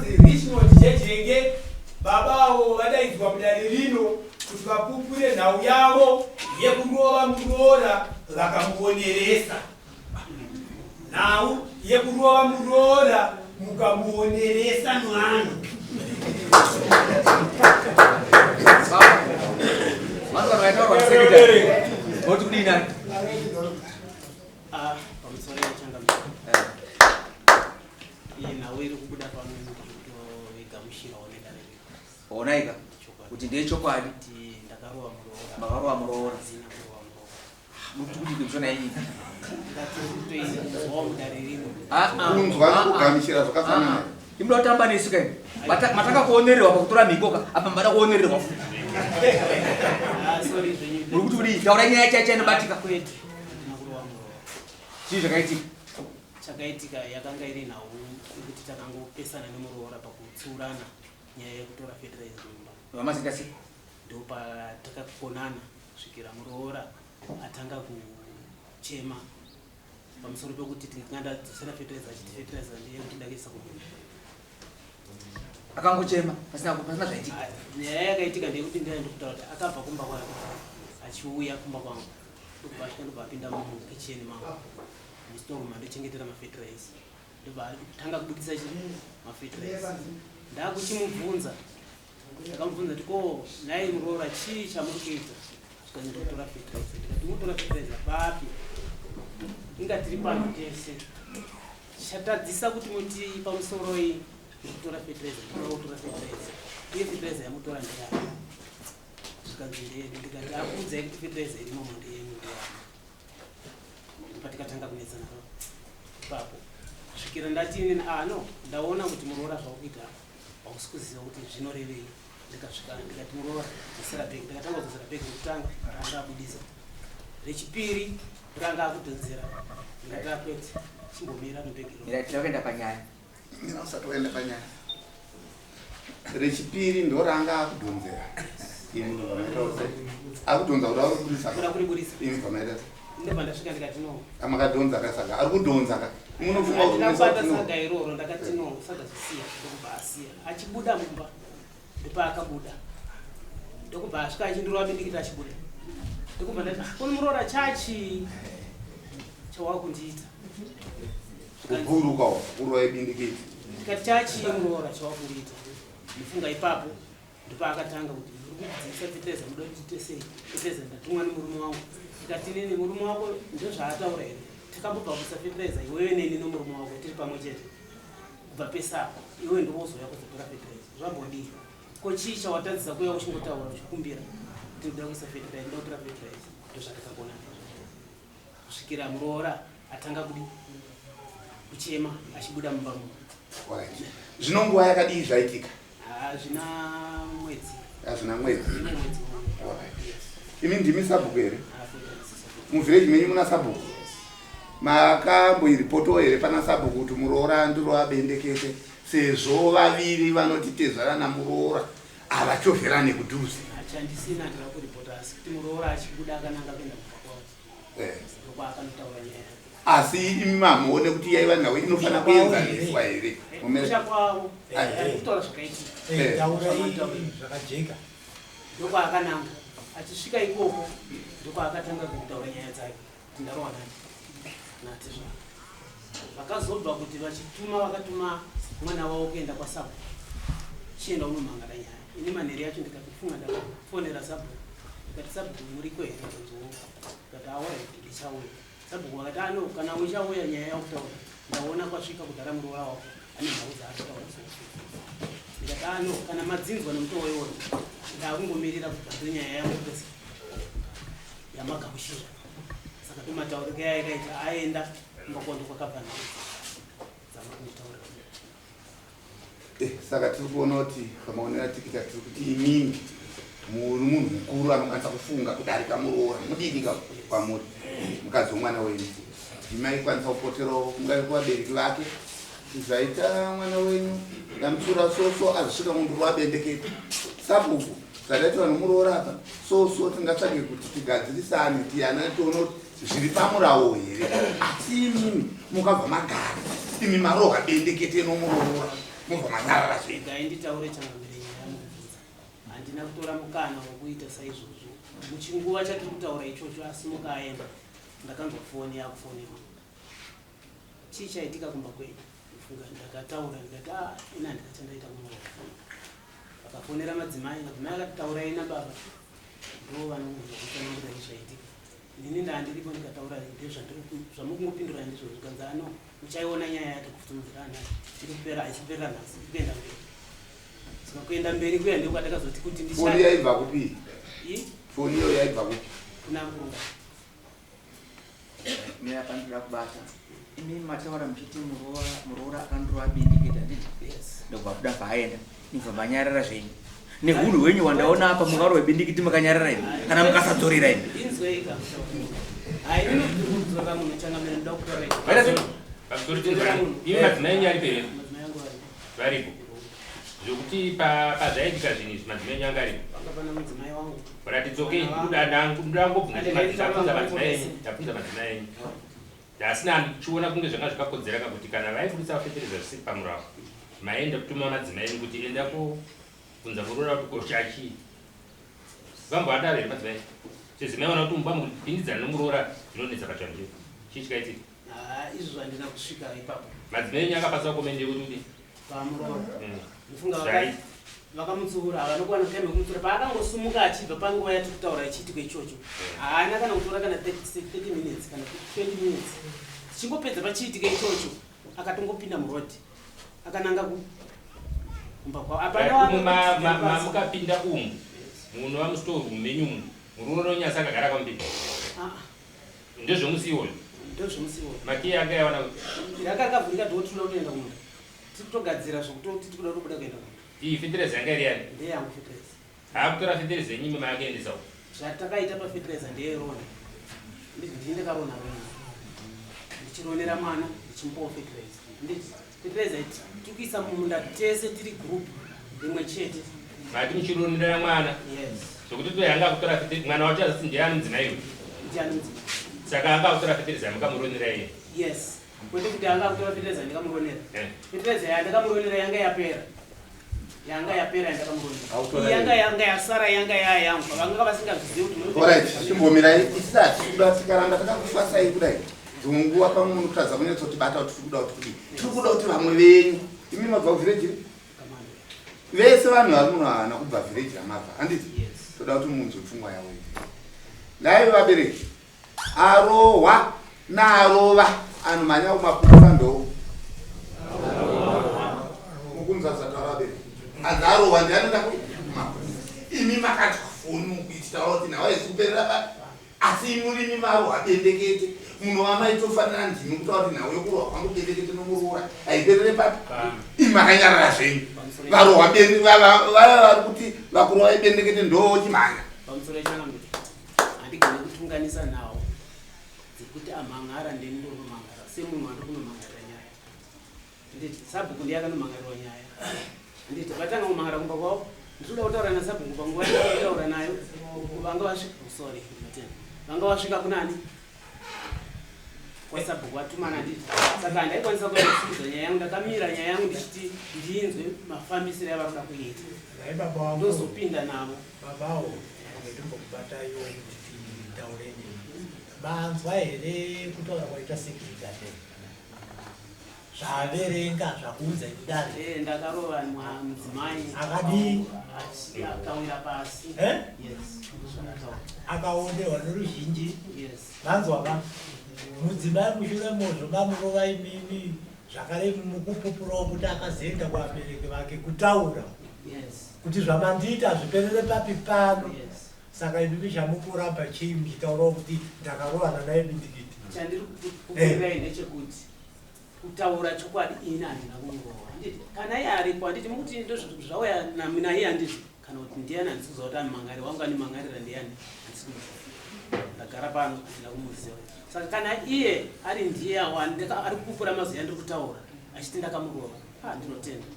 vanonzi Richmond Jejenge babavo vadaidzwa mudare rino kuti vapupure nhau yavo yekurova muroora vakamuoneresa. Nhau yekurova muroora mukamuoneresa mwana. Onaika kuti ndiye chokwadi ndakarova muroora mutukuti zvona iyi unzwa kugamishira zvakafanana imdotamba nesika mataka kuonererwa pakutora mikoka apa mbada kuonererwa muri kuti uri taura nyaya chacha inobatika kwetu chii zvakaitika chakaitika yakanga iri nhau kuti takangopesana nemuroora pakutsurana nyaya yekutora fertilizer mumba vamazita sei ndopatakakonana kusvikira muroora atanga kuchema pamusoro pekuti tingada tisina fertilizer achiti fertilizer ndiye kuti ndakaisa kumunda akangochema pasina zvaitika. Nyaya yakaitika ndeyekuti ndaenda kutaura kuti akabva kumba kwake achiuya kumba kwangu ndobva asvika ndobva apinda mukicheni mangu musitoru mandochengetera mafertilizer ndobva tanga kubudisa mafertilizer. Ndakuchimubvunza ndakamubvunza kuti ko nai muroora chii chamuri kuita ndinotora fertilizer ndikati mutora fertilizer papi inga tiri pano tese chatadzisa kuti muti pamusoro iyi kutora fertilizer kutora fertilizer uye fertilizer yamutora ndeyani zvikanzi ndeyeni ndikati akuudzai kuti fertilizer irimo mondeyenyu ndeyani patikatanga kunetsana ipapo kusvikira ndati inini no ndaona kuti muroora zvakuita hausi kuziva kuti zvinorevei ndikasvika ndikati muroora dzosera bhegi ndakatanga kudzosera bhegi rekutanga ndakabudisa rechipiri ndakanga akudhonzera ndikati akwete chimbomira mubhegi tinoenda panyaya usati waenda panyaya rechipiri ndoranga akudhonzera akudhonza kuti akubudisa kuriburisa information ndobva ndasvika ndikati no amakadhonza kasaga ari kudhonza ka munofunga kuti ndinabata saga iroro ndakati no saga zvisiya ndokubva asiya achibuda mumba ndopaakabuda ndokubva asvika achindorova bindikiti achibuda ndokubva ndati kuni muroora chachi chawakundiita kuburukawo kurova ibindikiti ndikati chachi muroora chawakundiita ndifunga ipapo ndopaakatanga kuti ndikudzidzisa fertilizer muda kuti tesei fertilizer ndatumwa nemurume wangu ndikati nini murume wako ndozvaataura here takambobva kuisa fertilizer iwewe neni nomurume wako tiri pamwe chete kubva pesapo iwe ndowozouya kuzotora fertilizer zvambodii ko chii chawatadzisa kuya uchingotaura uchikumbira kuti ndoda kuisa fertilizer ndoda kutora fertilizer ndozvatakagona kusvikira muroora atanga kudi kuchema achibuda mumba muno. Zvino nguva yakadii zvaitika? Zvina mwedzi. Zvina mwedzi. Imi ndimi sabhuku here? Muvillage menyu muna sabhuku? Makamboiripoto here pana sabhuku kuti muroora ndiro abendekete sezvo vaviri vanotitezvana muroora avachovherane kudhuze. Chandisina ndira kuripota asi kuti muroora achibuda akananga kuenda kwawo. Ndokwa akanotaura nyaya. Asi imi mamuone kuti yaiva nhau inofana kuenzaniswa here? Kusha kwawo. Kutora zvakaitika. Taura zvakajeka. Ndokwa akananga. Achisvika ikoko ndokwa akatanga kutaura nyaya dzake. Ndarowa nati zva. Vakazobva kuti vachituma vakatuma mwana wavo kuenda kwaSabu. Chienda unomangana nyaya. Ini maneri yacho ndikafunga ndakafonera Sabu. Ndikati Sabu muri kwere nzonga. Ndikati awai ndichauya. Sabu wakati ano kana uchauya nyaya yakutaura. Ndaona kwasvika kugara muroora wako. Ane nhau dzaataura. Ndikati ano kana madzinzwa nomutowo iwona. Ndakungomirira kuti nyaya yangu pesa. Yamagamushira. Saka tomataurike yakaita aenda mbakondo kwakabva. Saka tiri kuona kuti pamaonera tikita tiri kuti imini muri munhu mukuru anokwanisa kufunga kudarika muroora mudiki kwamuri mukadzi womwana wenyu imaikwanisa kupoterawo kungai kuvabereki vake zvaita mwana wenyu ngamutsura soso azosvika munhu wabendekete sabhuku zvadaita vanhu muroora apa soso tingatsvage kuti tigadzirisane tiana tione kuti zviri pamurawo here asi imini mukabva magara imi marohwa bendekete nomuroora mubva manyarara zvenyu. Ngainditaure changamire nyaya yamubvunza. Handina kutora mukana wekuita saizvozvo. Muchinguva chatiri kutaura ichocho asimuka aenda. Ndakanzofoni yakufonera. Chii chaitika kumba kwenyu? Ndakataura ndikati ina ndikachandaita muroora. Akafonera madzimai akataura ina baba. Ndo vanongokutanangura izvaitika. Nini ndandiripo ndikataura zvamukungopindura ndizvo zvikanzi uchaiona nyaya yacho kufutumirana tirikupera achipera nhasi kuenda mberi. Saka kuenda mberi kuya ndiko kwatakazoti kuti Foni yaibva kupi? Foni iyo yaibva kupi? kuna murunga. Mira pandira kubata. Ini mataura mchiti muroora akandorwa bindikita nditi. Yes. Ndobva kuda paenda. Ndibva manyarara zvenyu. Nehunhu wenyu wandaona apa mungarwe bindikiti makanyarara imi kana mukasadzorera imi. Inzweika. Hai ndinokudzora munhu changamire ndoda kutora. Imi madzimai enyu ari pere? Madzimai yangu varipo. Zvokuti pazvaitika zvinhu izvi madzimai enyu anga aripo. Pakapana mudzimai wangu. Ratidzoke ndangobvunza ndabvunza madzimai enyu. Asi ndichiona kunge zvanga zvakakodzera kuti kana vaifundisa vafetereza zvisiri pamurava maenda kutuma madzimai enyu kuti enda kobvunza muroora kuti koshachii. Vambovadaro here madzimai? Sezimai ona kuti mumba mukupindidzana nomuroora zvinonetsa pachanje. Chii chikaitika? Izvo handina kusvika ipapo. Madzimai enyu akapasa komende kuti Pamuroora. Ndifunga vakamutsura havanokuwana time yekumutsura paakangosumuka achibva panguva yatiri kutaura ichiitika ichocho. Haana kana kutora kana 30 minutes kana 20 minutes. Tichingopedza pachiitika ichocho akatongopinda murodhi akananga kumba kwavo. Mukapinda umu munova mustorum menyu muroora unyasa akagara kwambiri. Ndezvomusiiwoyo? Ndozvomusiiwoyo. Makiyi anga yawana rakakavhurika dhotoda kutoenda kumunda. Tiri kutogadzira zvokutoti tiri kuda kubuda kuenda kumunda. iyi fetereza yanga iri yani? Ndeyangu fetereza. Haakutora fetereza yenyu imwe maakaendesawo? Zvatakaita pafetereza ndeyerona. Ndini ndakarona rona. Ndichironera mwana ndichimupawo fetereza. Nditi fetereza tikuisa mumunda tese tiri group rimwe chete. Mati muchironera mwana? Yes. Zvokuti toyi anga akutora fetereza mwana wacho azasi ndiani mudzimaiwe? Ndiani mudzimai. Saka anga akutora fetereza mukamuronera iye? Yes. Kwete kuti anga akutora fetereza ndikamuronera. Fetereza yandakamuronera yanga yapera. Yanga yapera yandakamuronera. Yanga yasara yanga yayangu. Vanga vasingazvizivi kuti Alright, chimbomirai isati kuda tikaramba takakufasai kudai. Dzunguva pamwe munokutaza munetso kuti bata kuti tikuda kuti vamwe venyu imi mabva kuvillage vese vanhu vari muno havana kubva village ramabva handiti toda kuti munzwe pfungwa yavo naive vabereki arohwa naarova anomhanya kumapupura ndoo mukunzazataura vabereki anzi arohwa ndianoda imi makati kufoni mukuititaura kuti nawaisi kuperera asi imurimi marohwa bendekete munova maitofanira ndimi kutaura kuti nawe kurohwa kwangu bendekete nomuroora haiperere papi imi makanyarara zvenyu varohwa vaya vari kuti vakurohwa ibendekete ndo chimhanya pamusoro changamiri handigone kutunganisa nawo dzekuti amhangara ndendoromangara semunhu wandi kunomangarira nyaya nditi sabhuku ndiyakanomangarirwa nyaya nditi vatanga kumangara kumba kwavo nditoda kutaura nasabhuku panguva nditaura nayo vanga vasvika sorry vanga vasvika kunani kwasabhuku vatumana nditi saka handaikwanisa kuaisiudza nyaya yangu ndakamira nyaya yangu ndichiti ndinzwe mafambisiro yavari kuda kuita ndozopinda navo babawo ndimbokubatai kuti taureni banzwa here kutaura kwaita sekirikate zvaverenga zvakuudza kudare ndakarova mudzimai akadii akawira pasi akaonderwa noruzhinji yes vanzwaka mudzimai mushure mozvo mamurova imimi zvakare mukupupurawo kuti akazoenda kuvabereki vake kutaura kuti zvamandiita zviperere papi pano saka imimi chamukuramba chii muchitaurawo kuti ndakarovana naye bindikiti chandiri kukurai ndechekuti kutaura chokwadi ini handina kumuroora handiti kana iye aripo handiti mukuti ndozvauya naye handiti kana kuti ndiani handisiuza kuti amangari wangu animangarira ndiani ndagara pano handina kumuziva saka kana iye ari ndiye ari kupupura mazuva andiri kutaura achiti ndakamuroora ndinotenda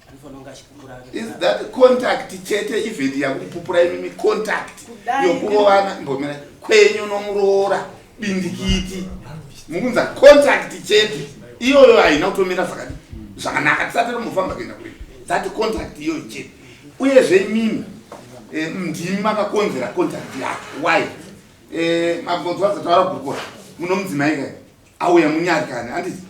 anofanira kunge achipupura is that contact chete event yakupupura imimi contact yokurovana mbomera kwenyu nomuroora bindikiti mukunza contact chete iyoyo haina kutomira zvakadi zvakanaka tisati tomufamba kuenda kuri dzati contact iyo ichete uyezve imimi ndimi makakonzera contact yako why mabvonzo vadzataura gurukura muno mudzimai kai auya munyarikani anditi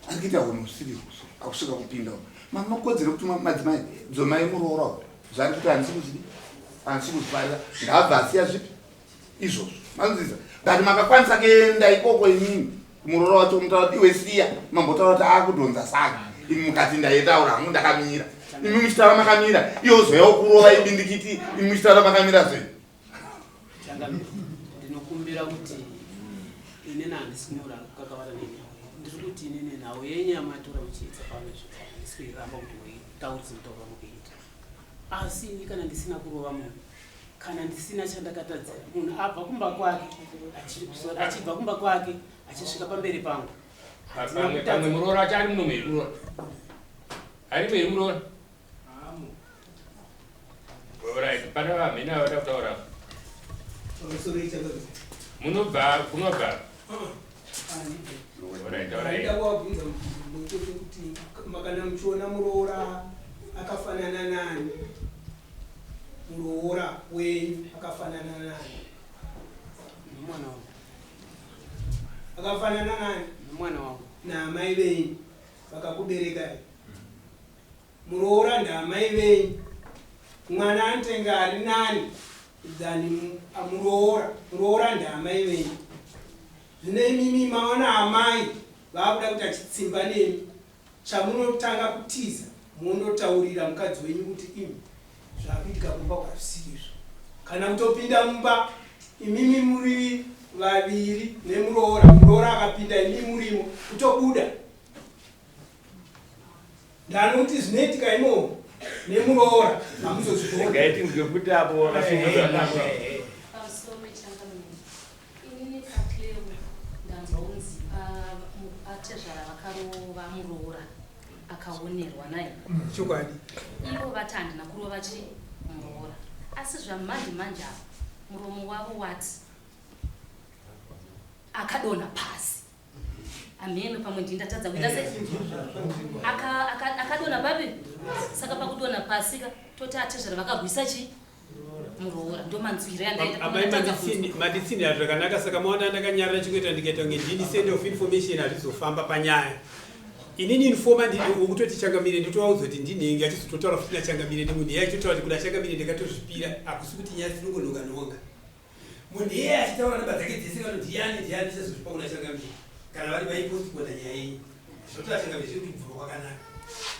ari kuita hunhu serious akusvika kupinda manokodzera kuti madzimai dzomai muroora zvari kuti handisi kuzifarira ndabva asiya zvipi izvozvo manzisa but makakwanisa kuenda ikoko imimi muroora wacho mutaura kuti iwe siya mambotaura kuti akudhonza saka imi mukati ndaitaura hangu ndakamira imi muchitaura makamira iyo zoyawo kurova ibindikiti imi muchitaura makamira zvei ndinokumbira kuti ine handisi kunyora kakavara neni ndiri kuti inene nhau yenyama yatora muchiitsa pano handisi kuiramba kuti weitauridze mutaura mukuita asi ini kana ndisina kurova munhu kana ndisina chandakatadzira munhu abva kumba kwake achibva kumba kwake achisvika pamberi pangu pamwe muroora wacho ari muno mweri muroora ari mweri muroora right pana vamheni avada kutaura munobva kunobva kuti makana muchiona muroora akafanana nani muroora wenyu akafanana nani nomwana wangu akafanana nani nomwana wangu naamai venyu vakakuberekai muroora ndaamai venyu mwana anotenga ari nani dhani muroora ndaamai venyu zvine imimi maona amai vakuda kuti achitsimba nemi chamunotanga kutiza munotaurira mukadzi wenyu kuti imi zvakuitika kumba kwazvisirizvo kana kutopinda mumba imimi muri vaviri nemuroora akapinda imimi murimo kutobuda ndanokuti zvinoitika imomo nemuroora hamuzozvigoti apo atezvara vakarova muroora akaonerwa naye chokwadi ivo vati handina kurova chi muroora asi zvamanje manje avo muromo wavo wati akadonha pasi amheno pamwe ndindatadza kuita sei akadonha papi saka pakudonha pasika toti atezvara vakagwisa chi muroora ndo manzwiro maditsinira zvakanaka saka maona ndakanyarara chikuita ndikaita kunge ndini send of information hazvizofamba panyaya inini informa wokutoti changamire ndotowaudzwa kuti ndinenge achizototaura futi nachangamire nemunhu iye achitotaura kuti kuna changamire ndikatozvipira hakusi kuti nyaya dzinongononga munhu iye achitaura namba dzake dzese kanoti ndiyani chazozvipa kuna changamire kana vari vaiposti kuona nyaya yenyu zvotora changamire zviri kuti mvuro kwakanaka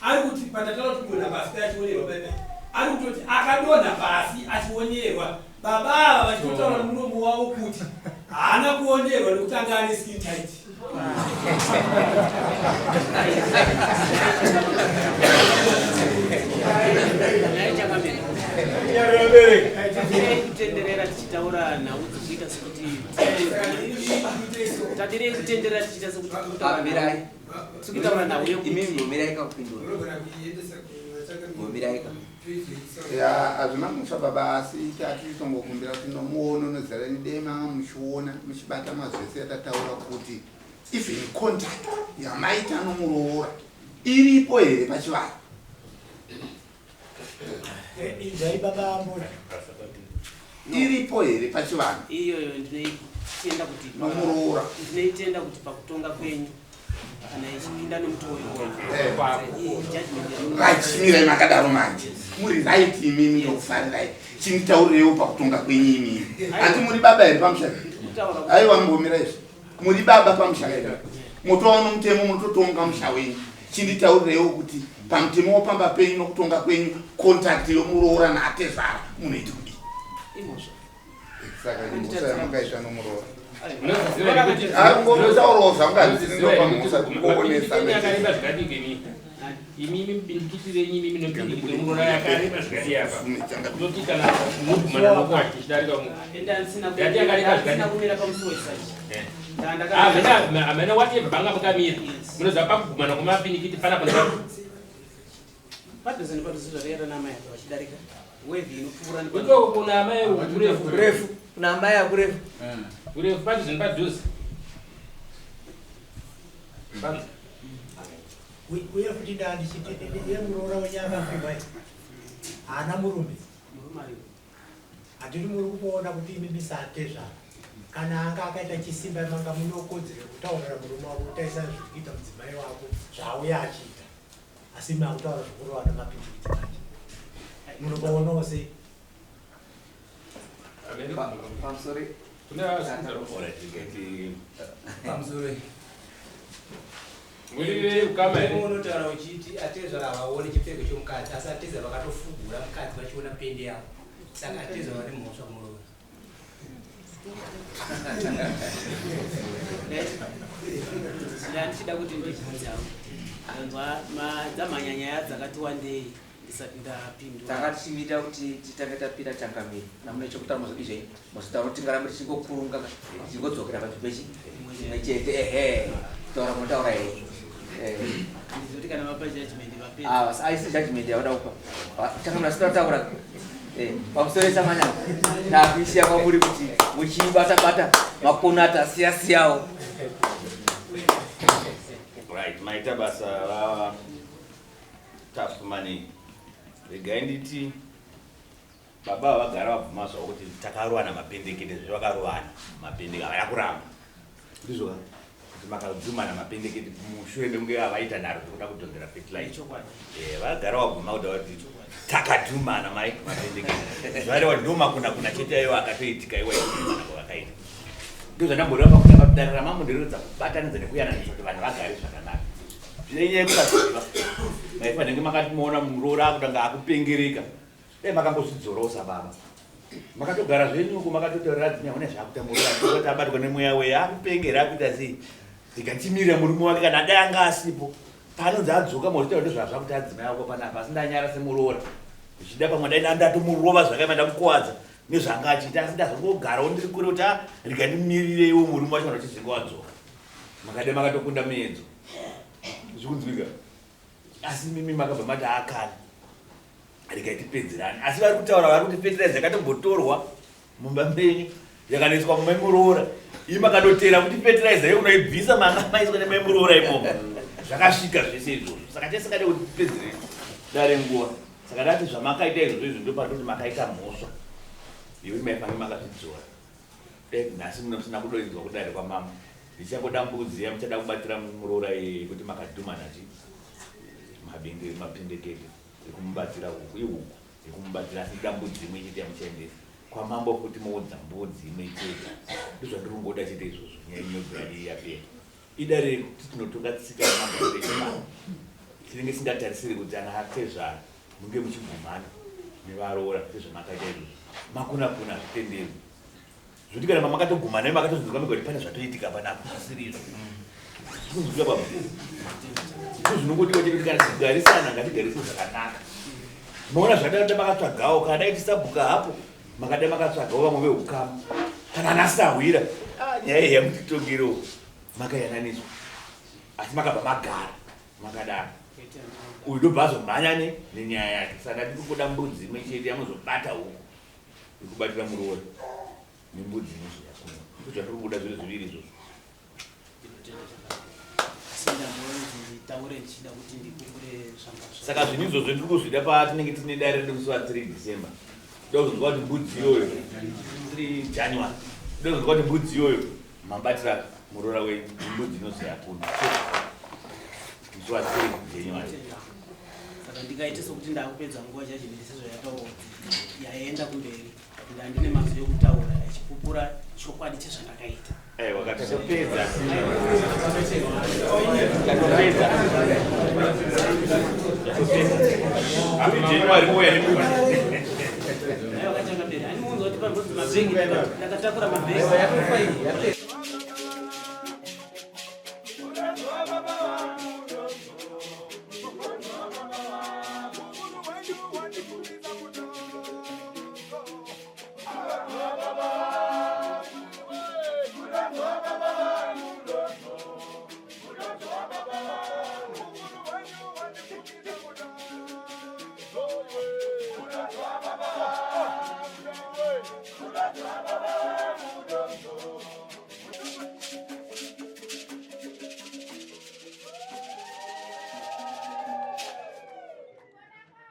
ari kuti pandataura kuti munhu apasi achionerwa paipai ari kutoti akadonha pasi achionerwa baba ava vachitotaura nomuromo wavo kuti haana kuonerwa nekuti anga ane skin tight kutenderera tichitaura nhau dzekuita sekuti tadirei kutenderera tichiita sekuti tikutaura nhau hazvina musha baba asi tatitombokumbira kuti nomuono nozara nedema muchiona muchibata mazvese yatataura kuti even contact yamaita nomuroora iripo here pachivanhu iripo here pachivanhu iyoyo ndinoitenda kuti nomuroora ndinoitenda kuti pakutonga kwenyu kana ichipinda nemutowo vachimirai makadaro manje muri right imimi ndokufarirai chinitaurirewo pakutonga kwenyu imimi handi muri baba here pamushaka aiwa mumbomirai izvi muri baba pamushaka here motoona mutemo munototonga musha wenyu chinditaurirewo kuti pamutemo wopamba penyu nokutonga kwenyu contact yomuroora naatezvara munoiti kudi saka musamukaita nomuroora ngotaurawo zvangazisindopamusakuonesa yakareba zvakadii imimi mbindikiti renyu imimi nopindikiti remuroora yakareba zvakadii apa kutoti kana mugumana nokwati chichidarika yati yakareba zvakadii hamena whatever panga mukamira munoziva pakugumana kwemapindikiti pana pana padhuze nepadhuze zvareyera namai avo vachidarika wevhi inopfuura ikoko kuna amai kurefu kuna amai akurefu kurefu padhuze nepadhuze uye futi ndandichiti iye muroora wenyanga pfimba haana murume handiri muri kutoona kuti imi misatezva kana anga akaita chisimba manga munokodzere kutaurira murume wako kutaisa zvikuita mudzimai wako zvauya achiita asi makutaura zvokurova nemapindigiti manje munoboonawo sei unotaura uchiti atezva havaoni chipfeko chomukadzi asi atezva vakatofugura mukadzi vachiona pende yavo saka atezva vari mhosva muroora ndichida kuti ndibvunzawo dzamhanyanyaya dzakati wandei ndisati ndapindura takachivita kuti titange tapira changamiri namune chokutaura muzodizvei muzitaura kuti tingaramba tichingopurunga tichingodzokera pachipechi imwe chete taura munotaura hei ndizoti kana vapa judgment aisi judgment yavada kupa changamira sitataura pamusoro samanya takuisiya kwamuri kuti muchibata-bata makono atasiyasiyawo right maita basa rava tough money regai nditi baba vagara vabvuma zvavo kuti takarovana mapendekete zvevakarovana mapendeke havaya kuramba ndizvoka kuti makadzumana mapendekete mushure mekunge avaita nharo dzekuda kudhonzera fertilizer vagara vabvuma kuda kuti takadhumana mai mapendekete zvareva ndomakuna kuna chete aiwa akatoitika iwa ikumana kwavakaita ndozvandamboreva pakutanga kudarira mamonderodza kubatanidza nekuyananisa kuti vanhu vagare zvakanaka zvinenyaya yekusaziva maifanenge makatimuona muroora akutanga akupengereka dai makangozvidzorawo sababa makatogara zvenyuku makatotaurira dzinya une zvakutamurora abatwa nemweya weya akupengera akuita sei ndikatimirira murume wake kana dai anga asipo panonzi adzoka mozvitaura ndozvazva kuti adzimai wako panapa asi ndanyara semuroora zvichida pamwe dai ndatomurova zvakaima ndamukuwadza nezvanga achiita asi ndazongogarawo ndiri kure kuti ndikandimirireiwo murume wacho vanochizinga wadzoka makadai makatokunda muenzo zvikunzwika asi mimi makabva mati akana rikaitipedzerani asi vari kutaura vari kuti fertilizer yakatombotorwa mumba menyu yakanoiswa mumaimuroora ii makandotera kuti fertilizer iyo unoibvisa manga maiswa nemaimuroora imomo zvakasvika zvese izvozvo saka tisingade kuti tipedzere dare nguva saka ndati zvamakaita izvozvo izvo ndopatoti makaita mhosva iwe maifange makazvidzora nhasi munosina kudoinzwa kudare kwamama ndichangoda mbudzi muchada kubatira muroora kuti makadhumana chi mapendekete ekumubatira huku ihuku ekumubatira asi dambudzi imwe chete yamuchendesa kwamambo futi moudza mbudzi imwe chete ndozvandiringoda chete izvozvo nyaya inogari yapera idare kuti tinotonga tsika yemagaaechimana tinenge singatarisiri kuti ana atezvara munge muchigumana nevaroora sezvamakaita izvozvo makuna-kuna zvitenderi zvokuti kana mamakatogumana makatozvinzwa kuti pane zvatoitika panapa asirizvo zvinozvika baba zvinongodiwa chete kuti kana tigarisana ngatigarise zvakanaka maona zvadada makatsvagawo kana dai tisabhuka hapo makadai makatsvagawo vamwe veukama kana nasahwira nyaya iyi yamutitongerewo makayananiswa asi makabva magara makadaro uyu ndobva azomhanya nenyaya yake saka ndikungoda mbudzi imwe chete yamuzobata huku ikubatira muroora nembudzi inozviyakuna zvandiri kuda zviro zviviri izvozvo saka zvinhu izvozvo ndiri kuzvida patinenge tine dare redu musi wa3 December ndokuzonzwa kuti mbudzi iyoyo 3 January ndokuzonzwa kuti mbudzi iyoyo mabatira muroora wembudzi inozviyakuna musi wa3 January saka ndikaite sokuti ndakupedza nguva judgment sezvayataura yaenda kumberi ndandine mazwi ekutaura achipupura chokwadi chezvandakaita wakatopedza January moya nebudzi wakachanga mberi ani munzwa kuti pambudzi mabhegi ndakatakura mabhegi